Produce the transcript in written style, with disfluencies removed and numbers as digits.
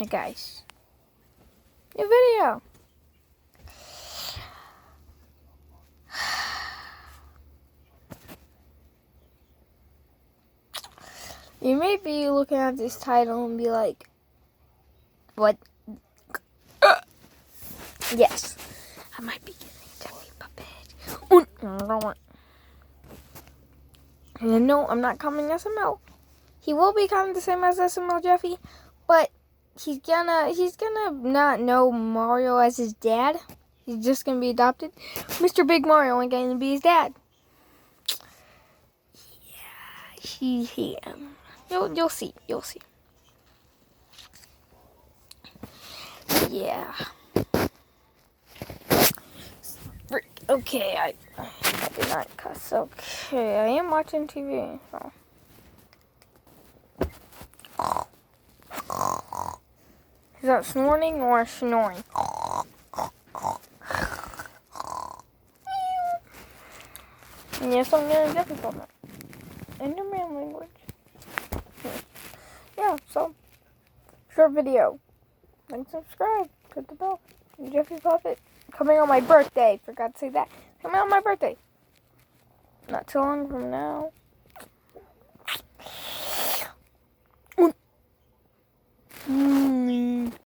Hey guys, new video. You may be looking at this title and be like, what? Yes, I might be getting Jeffy puppet. And no, I'm not coming SML. He will be kind of the same as SML Jeffy, but he's gonna not know Mario as his dad. He's just gonna be adopted. Mr. Big Mario ain't gonna be his dad. Yeah, you'll see. Yeah. Okay, I did not cuss. Okay, I am watching TV. So. Is that snoring or snoring? Yes, I'm getting a Jeffy puppet. In the man language. Yeah, so short video. Like, subscribe, click the bell. Jeffy puppet coming on my birthday. Forgot to say that. Coming on my birthday. Not too long from now.